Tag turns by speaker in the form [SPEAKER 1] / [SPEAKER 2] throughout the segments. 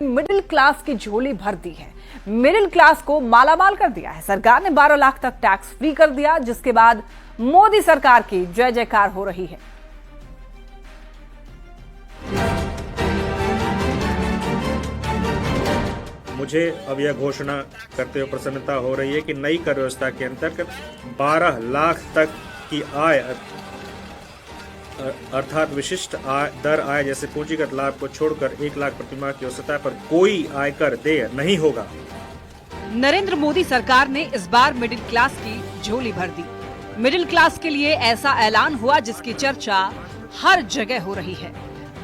[SPEAKER 1] Middle class की झोली भर दी है। मिडिल क्लास को मालामाल कर दिया है। सरकार ने 12 लाख तक टैक्स फ्री कर दिया, जिसके बाद मोदी सरकार की जय जयकार हो रही है।
[SPEAKER 2] मुझे अब यह घोषणा करते हुए प्रसन्नता हो रही है कि नई कर व्यवस्था के अंतर्गत 12 लाख तक की आय अर्थात विशिष्ट दर आय जैसे पूंजीगत लाभ को छोड़कर 1 लाख प्रतिमाह की सतह पर कोई आयकर देय नहीं होगा।
[SPEAKER 1] नरेंद्र मोदी सरकार ने इस बार मिडिल क्लास की झोली भर दी। मिडिल क्लास के लिए ऐसा ऐलान हुआ जिसकी चर्चा हर जगह हो रही है।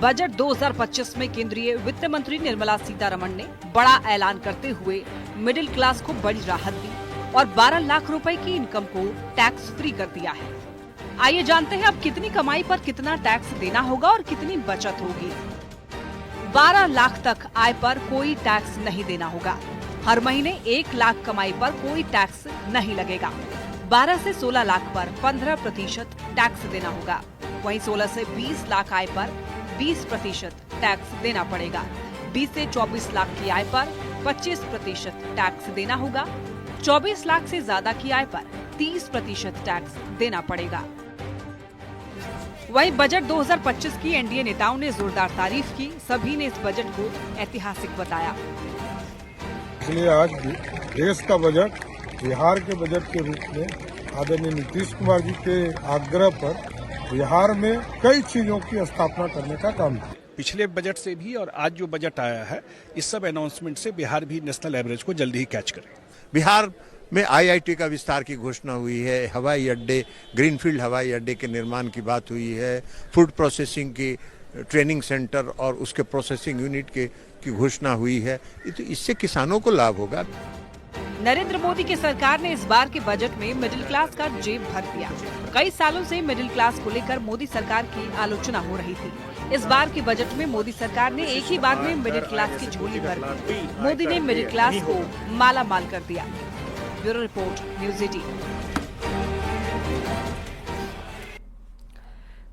[SPEAKER 1] बजट 2025 में केंद्रीय वित्त मंत्री निर्मला सीतारमण ने बड़ा ऐलान करते हुए मिडिल क्लास को बड़ी राहत दी और 12 लाख रुपए की इनकम को टैक्स फ्री कर दिया है। आइए जानते हैं अब कितनी कमाई पर कितना टैक्स देना होगा और कितनी बचत होगी। 12 लाख तक आय पर कोई टैक्स नहीं देना होगा। हर महीने 1 लाख कमाई पर कोई टैक्स नहीं लगेगा। 12 से 16 लाख पर 15% टैक्स देना होगा। वहीं 16 से 20 लाख आय पर 20% टैक्स देना पड़ेगा। 20 से 24 लाख की आय पर 25% टैक्स देना होगा। 24 लाख से ज्यादा की आय पर 30% टैक्स देना पड़ेगा। वहीं बजट 2025 की एनडीए नेताओं ने जोरदार तारीफ की। सभी ने इस बजट को ऐतिहासिक बताया।
[SPEAKER 3] इसलिए आज देश का बजट बिहार के बजट के रूप में आदरणीय नीतीश कुमार जी के आग्रह पर बिहार में कई चीजों की स्थापना करने का काम किया।
[SPEAKER 4] पिछले बजट से भी और आज जो बजट आया है, इस सब अनाउंसमेंट से बिहार भी नेशनल एवरेज को जल्दी ही कैच करे।
[SPEAKER 5] बिहार में आईआईटी का विस्तार की घोषणा हुई है, हवाई अड्डे, ग्रीनफील्ड हवाई अड्डे के निर्माण की बात हुई है, फूड प्रोसेसिंग की ट्रेनिंग सेंटर और उसके प्रोसेसिंग यूनिट की घोषणा हुई है। तो इससे किसानों को लाभ होगा।
[SPEAKER 1] नरेंद्र मोदी की सरकार ने इस बार के बजट में मिडिल क्लास का जेब भर दिया। कई सालों से मिडिल क्लास को लेकर मोदी सरकार की आलोचना हो रही थी। इस बार के बजट में मोदी सरकार ने एक ही बार में मिडिल क्लास की झोली भर दी। मोदी ने मिडिल क्लास को माला माल कर दिया। Bureau report, news 18।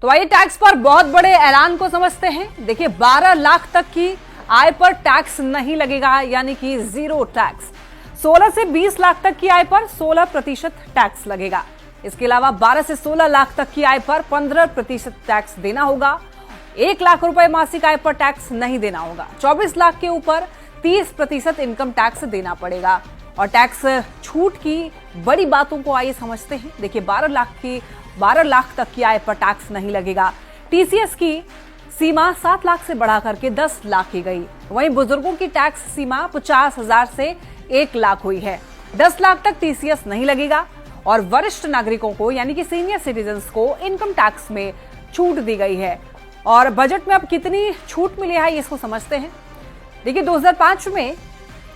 [SPEAKER 1] तो आइए टैक्स पर बहुत बड़े ऐलान को समझते हैं। देखिए, 12 लाख तक की आय पर टैक्स नहीं लगेगा, यानी कि जीरो टैक्स। 16 से 20 लाख तक की आय पर 16% टैक्स लगेगा। इसके अलावा 12 से 16 लाख तक की आय पर 15% टैक्स देना होगा। 1 लाख रुपए मासिक आय पर टैक्स नहीं देना होगा। 24 लाख के ऊपर 30% इनकम टैक्स देना पड़ेगा। और टैक्स छूट की बड़ी बातों को आइए समझते हैं। देखिए, 12 लाख तक की आय पर टैक्स नहीं लगेगा। टीसीएस की सीमा 7 लाख से बढ़ाकर के 10 लाख की गई। वहीं बुजुर्गों की टैक्स सीमा 50,000 से 1 लाख हुई है। 10 लाख तक टीसीएस नहीं लगेगा। और वरिष्ठ नागरिकों को यानी कि सीनियर सिटीजन्स को इनकम टैक्स में छूट दी गई है। और बजट में अब कितनी छूट मिली है, इसको समझते हैं। देखिए, 2005 में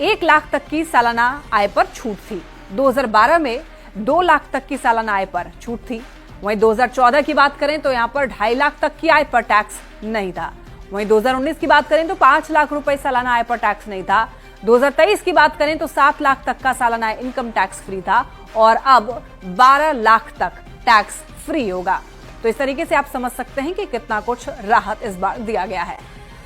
[SPEAKER 1] 1 लाख तक की सालाना आय पर छूट थी। 2012 में 2 लाख तक की सालाना आय पर छूट थी। वहीं 2014 की बात करें तो यहां पर 2.5 लाख तक की आय पर टैक्स नहीं था। वहीं 2019 की बात करें तो 5 लाख रुपए सालाना आय पर टैक्स नहीं था। 2023 की बात करें तो 7 लाख तक का सालाना इनकम टैक्स फ्री था और अब 12 लाख तक टैक्स फ्री होगा। तो इस तरीके से आप समझ सकते हैं कि कितना कुछ राहत इस बार दिया गया है।